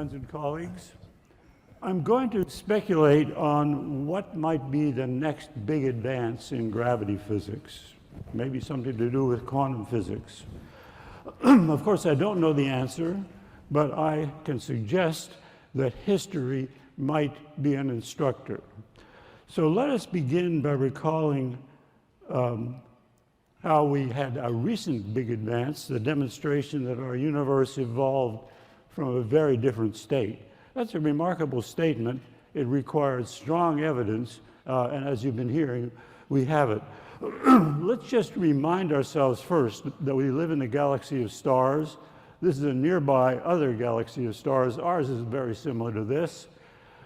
friends and colleagues. I'm going to speculate on what might be the next big advance in gravity physics, maybe something to do with quantum physics. Of course, I don't know the answer, but I can suggest that history might be an instructor. So let us begin by recalling how we had a recent big advance, the demonstration that our universe evolved from a very different state. That's a remarkable statement. It requires strong evidence, and as you've been hearing, we have it. Let's just remind ourselves first that we live in a galaxy of stars. This is a nearby other galaxy of stars. Ours is very similar to this.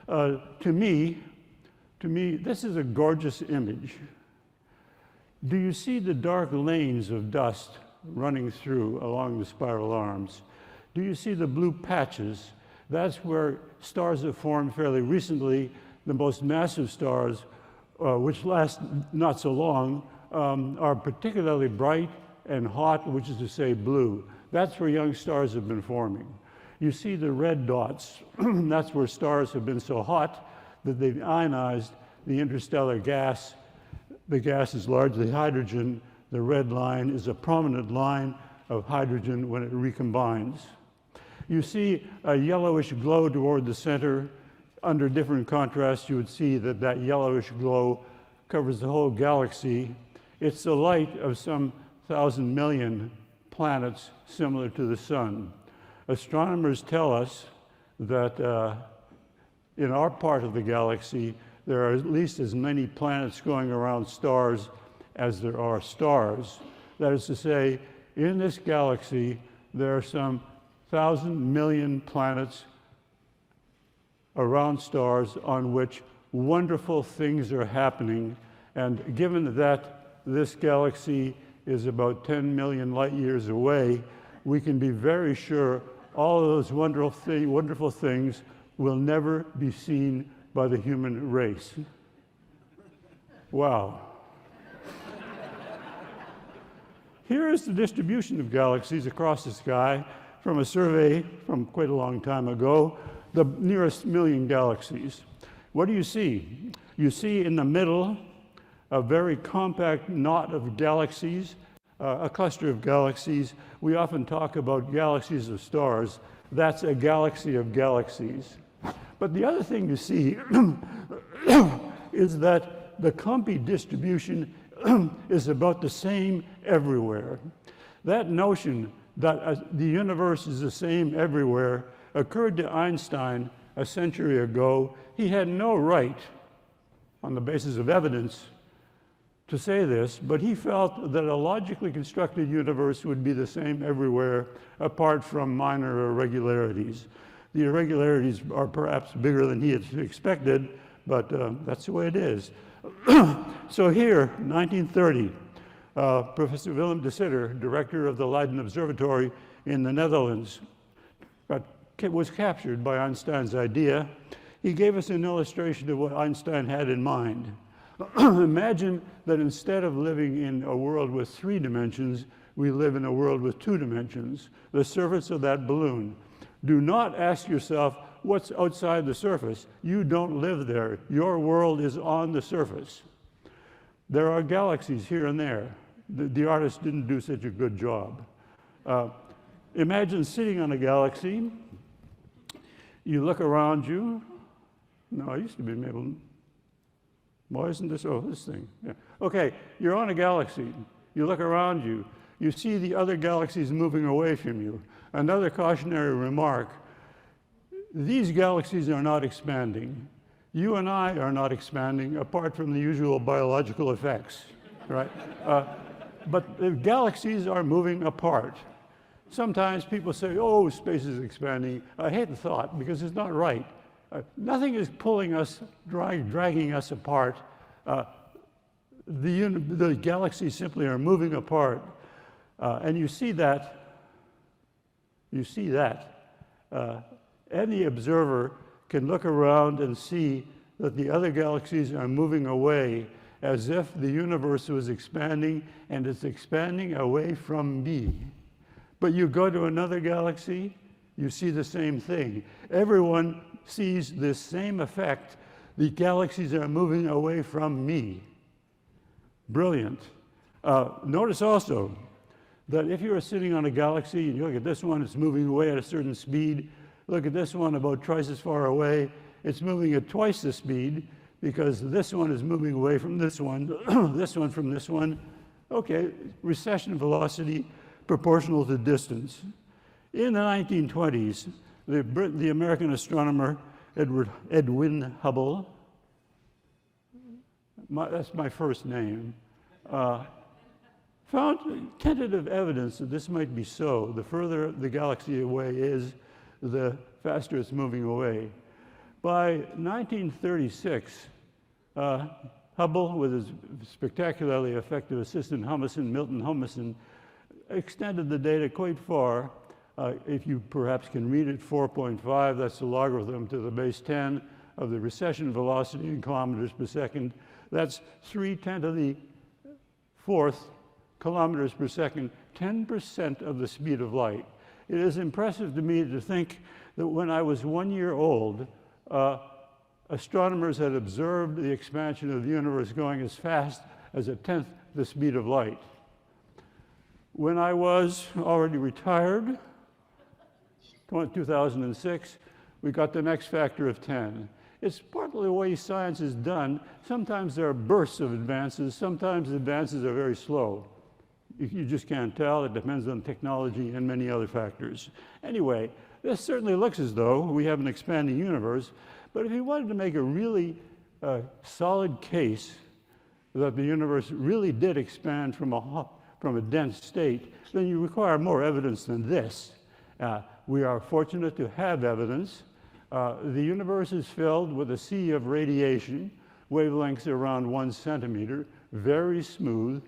To me, this is a gorgeous image. Do you see the dark lanes of dust running through along the spiral arms? Do you see the blue patches? That's where stars have formed fairly recently. The most massive stars, which last not so long, are particularly bright and hot, which is to say blue. That's where young stars have been forming. You see the red dots. That's where stars have been so hot that they've ionized the interstellar gas. The gas is largely hydrogen. The red line is a prominent line of hydrogen when it recombines. You see a yellowish glow toward the center. Under different contrasts, you would see that that yellowish glow covers the whole galaxy. It's the light of some 1,000 million planets similar to the sun. Astronomers tell us that in our part of the galaxy, there are at least as many planets going around stars as there are stars. That is to say, in this galaxy, there are some 1,000 million planets around stars on which wonderful things are happening. And given that this galaxy is about 10 million light years away, we can be very sure all of those wonderful things will never be seen by the human race. Wow. Here is the distribution of galaxies across the sky from a survey from quite a long time ago, the nearest million galaxies. What do you see? You see in the middle a very compact knot of galaxies, a cluster of galaxies. We often talk about galaxies of stars. That's a galaxy of galaxies. But the other thing you see is that the Compy distribution is about the same everywhere. That notion that the universe is the same everywhere occurred to Einstein a century ago. He had no right, on the basis of evidence, to say this, but he felt that a logically constructed universe would be the same everywhere, apart from minor irregularities. The irregularities are perhaps bigger than he had expected, but that's the way it is. So here, 1930, Professor Willem de Sitter, director of the Leiden Observatory in the Netherlands, was captured by Einstein's idea. He gave us an illustration of what Einstein had in mind. Imagine that instead of living in a world with 3 dimensions, we live in a world with 2 dimensions, the surface of that balloon. Do not ask yourself what's outside the surface. You don't live there. Your world is on the surface. There are galaxies here and there. The artist didn't do such a good job. Imagine sitting on a galaxy. You look around you. No, I used to be able to. Why isn't this? Oh, this thing. Yeah. Okay, you're on a galaxy. You look around you. You see the other galaxies moving away from you. Another cautionary remark. These galaxies are not expanding. You and I are not expanding, apart from the usual biological effects, right? But the galaxies are moving apart. Sometimes people say, oh, space is expanding. I hate the thought, because it's not right. Nothing is pulling us, dragging us apart. The galaxies simply are moving apart. And you see that. Any observer can look around and see that the other galaxies are moving away as if the universe was expanding, and it's expanding away from me. But you go to another galaxy, you see the same thing. Everyone sees this same effect. The galaxies are moving away from me. Brilliant. Notice also that if you are sitting on a galaxy and you look at this one, it's moving away at a certain speed. Look at this one about twice as far away. It's moving at twice the speed because this one is moving away from this one, this one from this one. Okay, recession velocity proportional to distance. In the 1920s, the American astronomer Edwin Hubble, that's my first name, found tentative evidence that this might be so. The further the galaxy away is, the faster it's moving away. By 1936, Hubble, with his spectacularly effective assistant Milton Humison, extended the data quite far. If you perhaps can read it, 4.5, that's the logarithm to the base 10 of the recession velocity in kilometers per second. That's 3/10 to the 4th kilometers per second, 10% of the speed of light. It is impressive to me to think that when I was 1 year old, astronomers had observed the expansion of the universe going as fast as 1/10 the speed of light. When I was already retired, 2006, we got the next factor of 10. It's partly the way science is done. Sometimes there are bursts of advances. Sometimes the advances are very slow. You just can't tell. It depends on technology and many other factors. Anyway, this certainly looks as though we have an expanding universe. But if you wanted to make a really solid case that the universe really did expand from a dense state, then you require more evidence than this. We are fortunate to have evidence. The universe is filled with a sea of radiation, wavelengths around 1 centimeter, very smooth.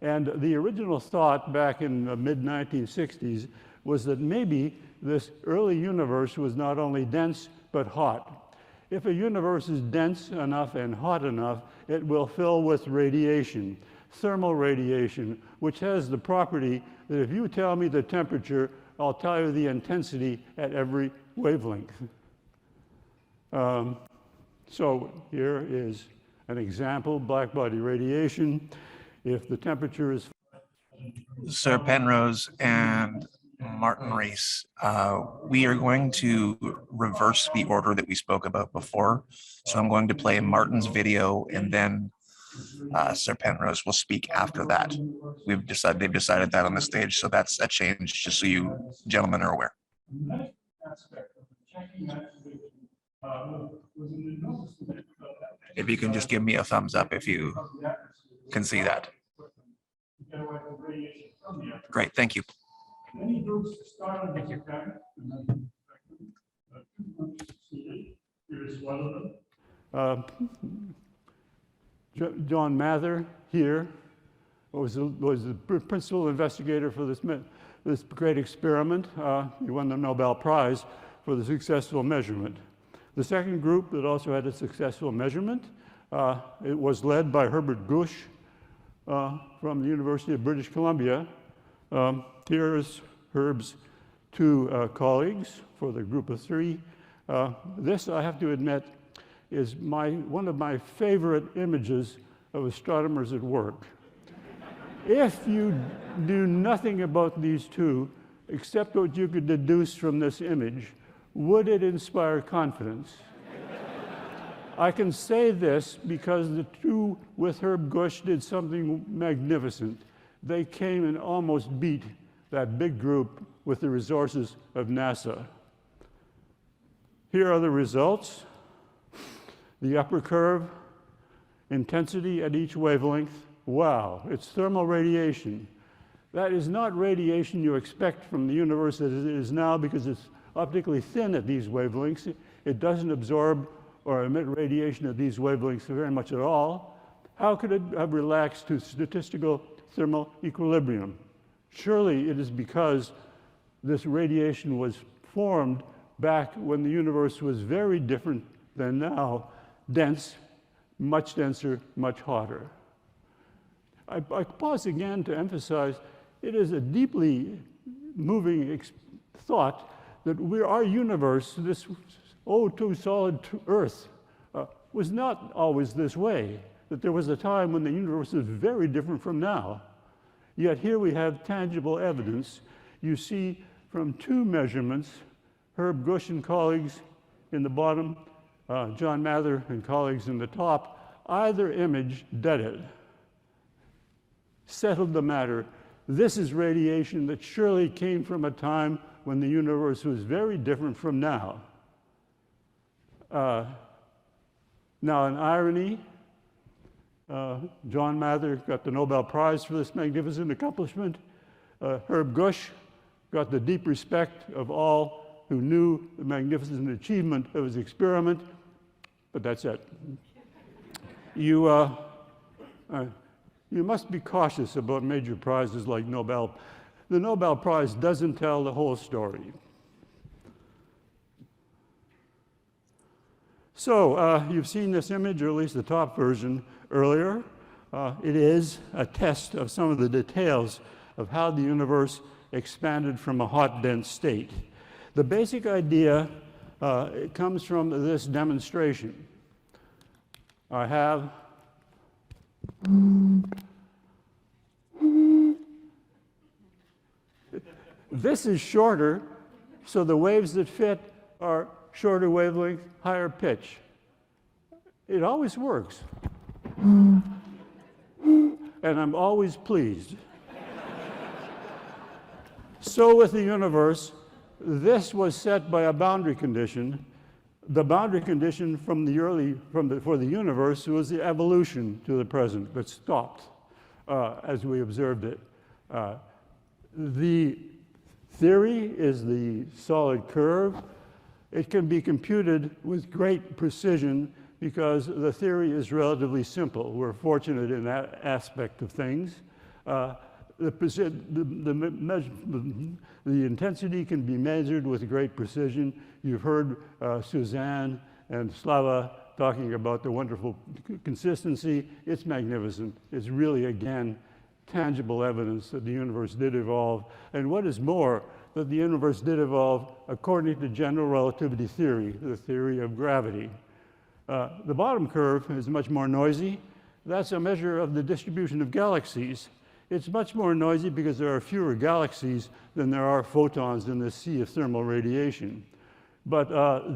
And the original thought back in the mid-1960s was that maybe this early universe was not only dense, but hot. If a universe is dense enough and hot enough, it will fill with radiation, thermal radiation, which has the property that if you tell me the temperature, I'll tell you the intensity at every wavelength. So here is an example, blackbody radiation. If the temperature is... Sir Penrose and Martin Rees, we are going to reverse the order that we spoke about before. So I'm going to play Martin's video and then Sir Penrose will speak after that. They've decided that on the stage, so that's a change, just so you gentlemen are aware. If you can just give me a thumbs up if you can see that. Great, thank you. Thank you. John Mather here was the principal investigator for this great experiment. He won the Nobel Prize for the successful measurement. The second group that also had a successful measurement, it was led by Herbert Gusch from the University of British Columbia. Here is Herb's two colleagues for the group of three. This, I have to admit, is one of my favorite images of astronomers at work. If you knew nothing about these two, except what you could deduce from this image, would it inspire confidence? I can say this because the two with Herb Gusch did something magnificent. They came and almost beat that big group with the resources of NASA. Here are the results. The upper curve, intensity at each wavelength. Wow, it's thermal radiation. That is not radiation you expect from the universe as it is now because it's optically thin at these wavelengths. It doesn't absorb or emit radiation at these wavelengths very much at all. How could it have relaxed to statistical thermal equilibrium? Surely it is because this radiation was formed back when the universe was very different than now, dense, much denser, much hotter. I pause again to emphasize it is a deeply moving thought that our universe, this O2 solid Earth, was not always this way, that there was a time when the universe was very different from now. Yet here we have tangible evidence. You see from two measurements, Herb Gush and colleagues in the bottom, John Mather and colleagues in the top, either image did it. Settled the matter. This is radiation that surely came from a time when the universe was very different from now. Now, an irony, John Mather got the Nobel Prize for this magnificent accomplishment. Herb Gush got the deep respect of all who knew the magnificent achievement of his experiment, but that's it. You must be cautious about major prizes like Nobel. The Nobel Prize doesn't tell the whole story. So you've seen this image, or at least the top version, earlier. It is a test of some of the details of how the universe expanded from a hot, dense state. The basic idea it comes from this demonstration. I have this is shorter, so the waves that fit are shorter wavelength, higher pitch. It always works. And I'm always pleased. So with the universe, this was set by a boundary condition. The boundary condition for the universe was the evolution to the present, but stopped as we observed it. The theory is the solid curve. It can be computed with great precision because the theory is relatively simple. We're fortunate in that aspect of things. The intensity can be measured with great precision. You've heard Suzanne and Slava talking about the wonderful consistency. It's magnificent. It's really, again, tangible evidence that the universe did evolve. And what is more, that the universe did evolve according to general relativity theory, the theory of gravity. The bottom curve is much more noisy. That's a measure of the distribution of galaxies. It's much more noisy because there are fewer galaxies than there are photons in this sea of thermal radiation. But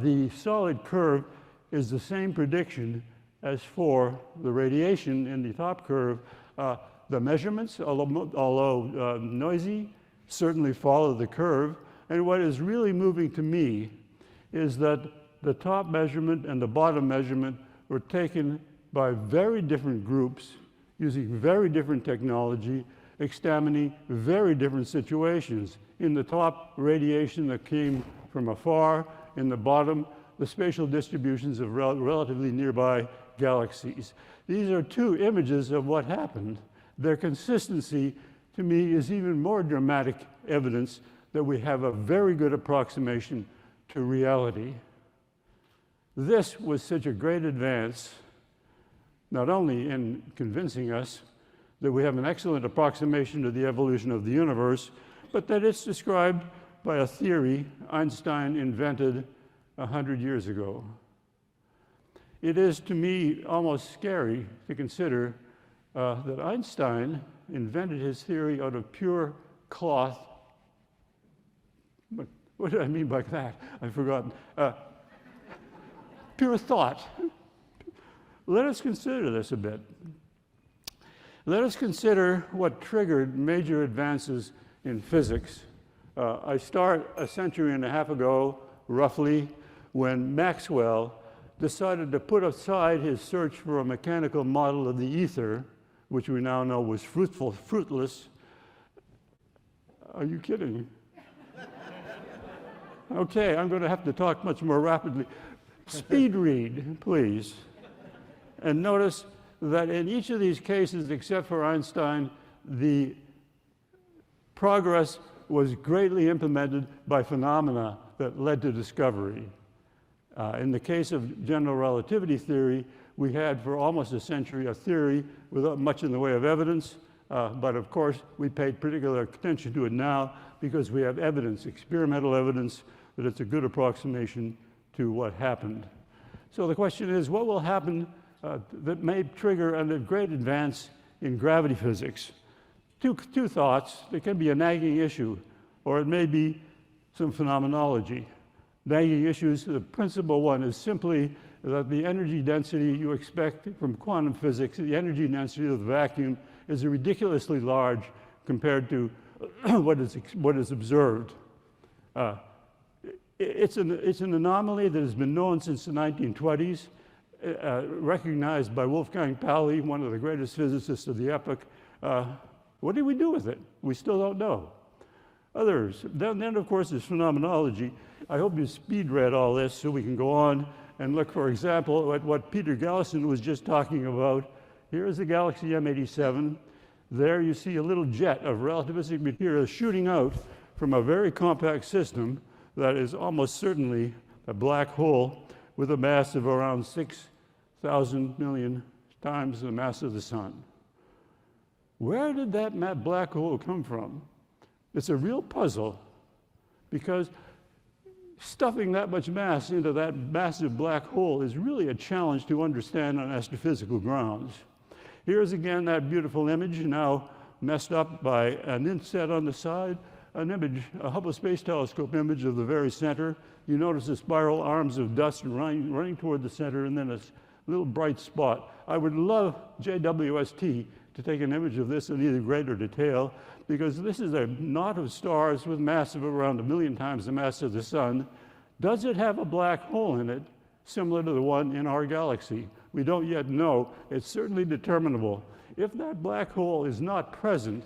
the solid curve is the same prediction as for the radiation in the top curve. The measurements, although noisy, certainly follow the curve. And what is really moving to me is that the top measurement and the bottom measurement were taken by very different groups using very different technology, examining very different situations. In the top, radiation that came from afar. In the bottom, the spatial distributions of relatively nearby galaxies. These are two images of what happened. Their consistency, to me, is even more dramatic evidence that we have a very good approximation to reality. This was such a great advance, not only in convincing us that we have an excellent approximation to the evolution of the universe, but that it's described by a theory Einstein invented 100 years ago. It is, to me, almost scary to consider that Einstein invented his theory out of pure cloth. What did I mean by that? I've forgotten. Pure thought. Let us consider this a bit. Let us consider what triggered major advances in physics. I start a century and a half ago, roughly, when Maxwell decided to put aside his search for a mechanical model of the ether, which we now know was fruitless. Are you kidding? Okay, I'm going to have to talk much more rapidly. Speed read, please. And notice that in each of these cases, except for Einstein, the progress was greatly implemented by phenomena that led to discovery. In the case of general relativity theory, we had for almost a century a theory without much in the way of evidence, but of course we paid particular attention to it now because we have evidence, experimental evidence, that it's a good approximation to what happened. So the question is, what will happen that may trigger a great advance in gravity physics? Two thoughts. There can be a nagging issue, or it may be some phenomenology. Nagging issues, the principal one is simply that the energy density you expect from quantum physics, the energy density of the vacuum, is ridiculously large compared to what is observed. It's an anomaly that has been known since the 1920s, recognized by Wolfgang Pauli, one of the greatest physicists of the epoch. What do we do with it? We still don't know. Others. Then of course, there's phenomenology. I hope you speed read all this so we can go on and look, for example, at what Peter Gallison was just talking about. Here is the galaxy M87. There you see a little jet of relativistic material shooting out from a very compact system that is almost certainly a black hole with a mass of around 6,000 million times the mass of the sun. Where did that black hole come from? It's a real puzzle, because stuffing that much mass into that massive black hole is really a challenge to understand on astrophysical grounds. Here's again that beautiful image, now messed up by an inset on the side, an image, a Hubble Space Telescope image of the very center. You notice the spiral arms of dust running toward the center, and then a little bright spot. I would love JWST to take an image of this in either greater detail, because this is a knot of stars with mass of around 1 million times the mass of the sun. Does it have a black hole in it, similar to the one in our galaxy? We don't yet know. It's certainly determinable. If that black hole is not present,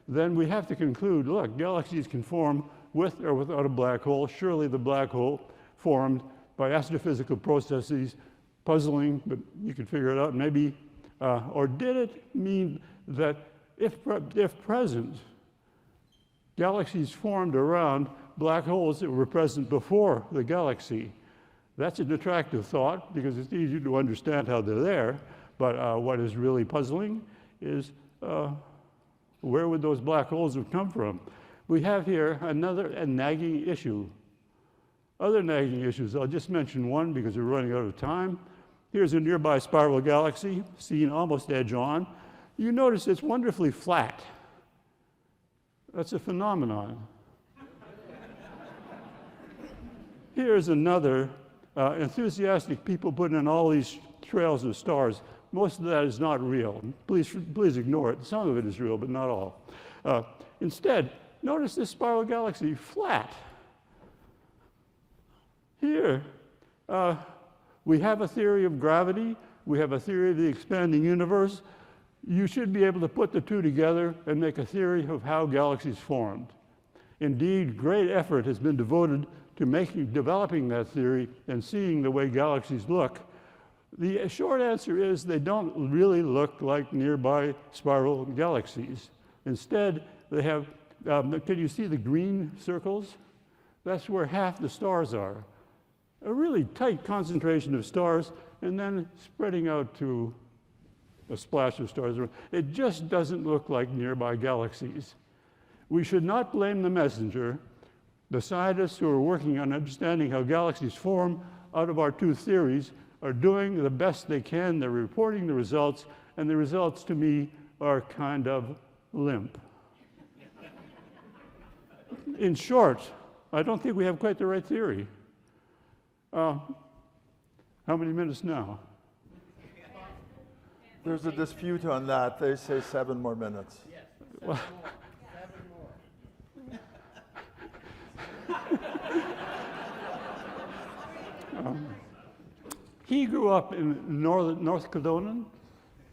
then we have to conclude, look, galaxies can form with or without a black hole. Surely the black hole formed by astrophysical processes, puzzling, but you can figure it out maybe. Or did it mean that if present, galaxies formed around black holes that were present before the galaxy? That's an attractive thought, because it's easy to understand how they're there, but what is really puzzling is where would those black holes have come from? We have here a nagging issue. Other nagging issues, I'll just mention one because we're running out of time. Here's a nearby spiral galaxy, seen almost edge on. You notice it's wonderfully flat. That's a phenomenon. Here's another. Enthusiastic people put in all these trails of stars. Most of that is not real. Please ignore it. Some of it is real, but not all. Instead, notice this spiral galaxy flat. Here, we have a theory of gravity. We have a theory of the expanding universe. You should be able to put the two together and make a theory of how galaxies formed. Indeed, great effort has been devoted to developing that theory and seeing the way galaxies look. The short answer is they don't really look like nearby spiral galaxies. Instead, they have, can you see the green circles? That's where half the stars are. A really tight concentration of stars, and then spreading out to a splash of stars. It just doesn't look like nearby galaxies. We should not blame the messenger. The scientists who are working on understanding how galaxies form out of our two theories are doing the best they can. They're reporting the results, and the results to me are kind of limp. In short, I don't think we have quite the right theory. How many minutes now? There's a dispute on that. They say 7 more minutes. Yes. Well, 7 more. He grew up in North Kildonan.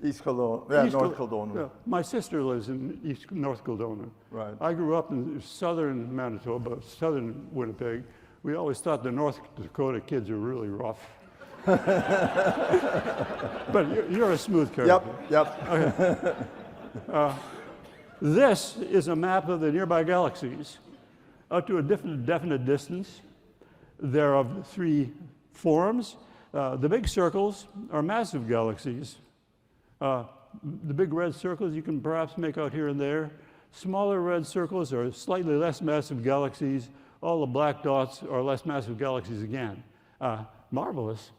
East Kildonan, yeah, East North Kil- Kildonan. Yeah. My sister lives in North Kildonan. Right. I grew up in southern Manitoba, southern Winnipeg. We always thought the North Dakota kids were really rough. But you're a smooth character. Yep. Okay. This is a map of the nearby galaxies. Out to a definite distance, they're of 3 forms. The big circles are massive galaxies. The big red circles you can perhaps make out here and there. Smaller red circles are slightly less massive galaxies, all the black dots are less massive galaxies again. Marvelous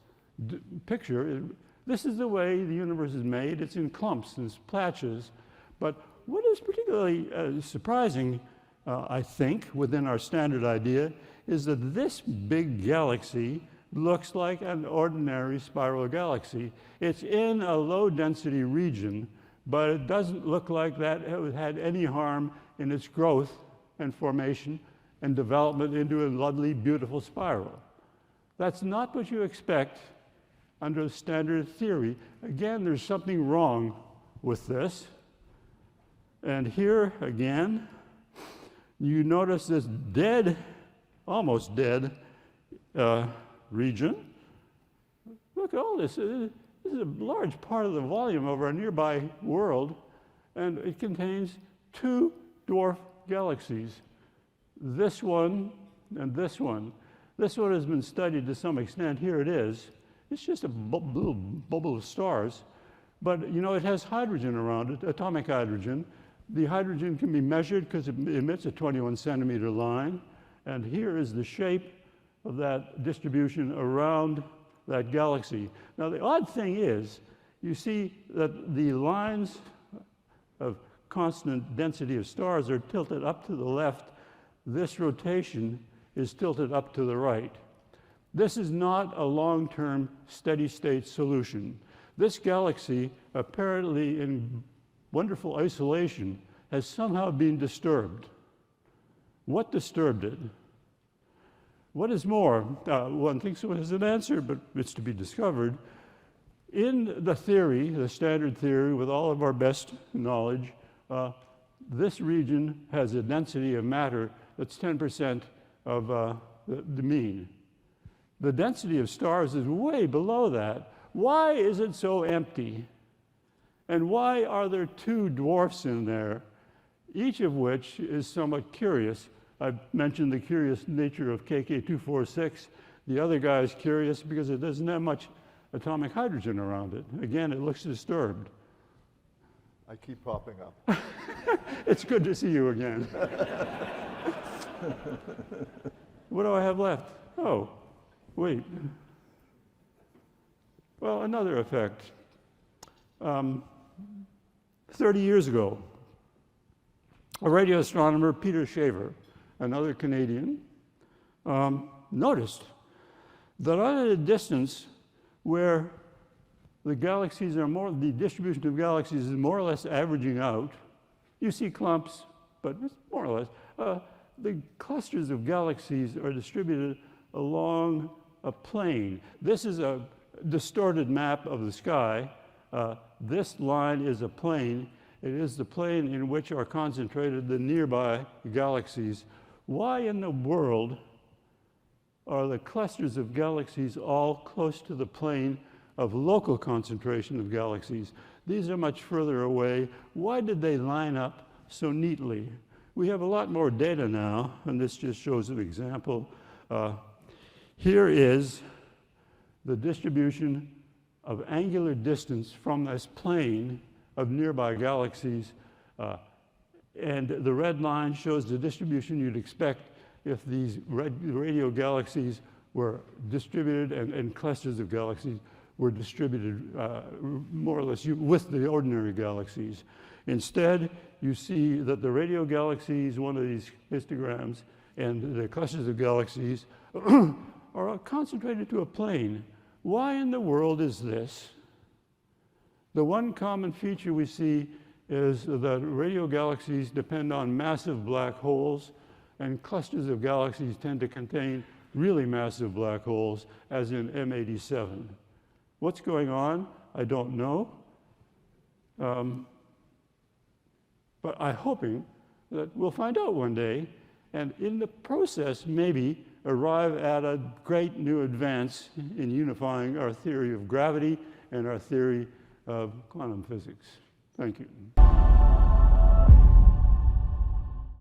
picture. This is the way the universe is made. It's in clumps and patches. But what is particularly surprising, I think, within our standard idea, is that this big galaxy looks like an ordinary spiral galaxy. It's in a low-density region, but it doesn't look like that it had any harm in its growth and formation and development into a lovely, beautiful spiral. That's not what you expect under standard theory. Again, there's something wrong with this. And here, again, you notice this dead, almost dead region. Look at all this. This is a large part of the volume of our nearby world, and it contains two dwarf galaxies, this one and this one. This one has been studied to some extent. Here it is. It's just a little bubble of stars, but you know, it has hydrogen around it, atomic hydrogen. The hydrogen can be measured because it emits a 21 centimeter line, and here is the shape of that distribution around that galaxy. Now, the odd thing is, you see that the lines of constant density of stars are tilted up to the left. This rotation is tilted up to the right. This is not a long-term steady-state solution. This galaxy, apparently in wonderful isolation, has somehow been disturbed. What disturbed it? What is more, one thinks it has an answer, but it's to be discovered. In the theory, the standard theory, with all of our best knowledge, this region has a density of matter that's 10% of the mean. The density of stars is way below that. Why is it so empty? And why are there two dwarfs in there, each of which is somewhat curious? I've mentioned the curious nature of KK246. The other guy is curious because it doesn't have much atomic hydrogen around it. Again, it looks disturbed. I keep popping up. It's good to see you again. What do I have left? Oh, wait. Well, another effect. 30 years ago, a radio astronomer, Peter Shaver, another Canadian, noticed that at a distance where the galaxies are the distribution of galaxies is more or less averaging out, you see clumps, but it's more or less, the clusters of galaxies are distributed along a plane. This is a distorted map of the sky. This line is a plane. It is the plane in which are concentrated the nearby galaxies. Why in the world are the clusters of galaxies all close to the plane of local concentration of galaxies? These are much further away. Why did they line up so neatly? We have a lot more data now, and this just shows an example. Here is the distribution of angular distance from this plane of nearby galaxies. And the red line shows the distribution you'd expect if these radio galaxies were distributed and clusters of galaxies were distributed more or less with the ordinary galaxies. Instead, you see that the radio galaxies, one of these histograms, and the clusters of galaxies are concentrated to a plane. Why in the world is this? The one common feature we see is that radio galaxies depend on massive black holes, and clusters of galaxies tend to contain really massive black holes, as in M87. What's going on? I don't know. But I'm hoping that we'll find out one day, and in the process, maybe arrive at a great new advance in unifying our theory of gravity and our theory of quantum physics. Thank you.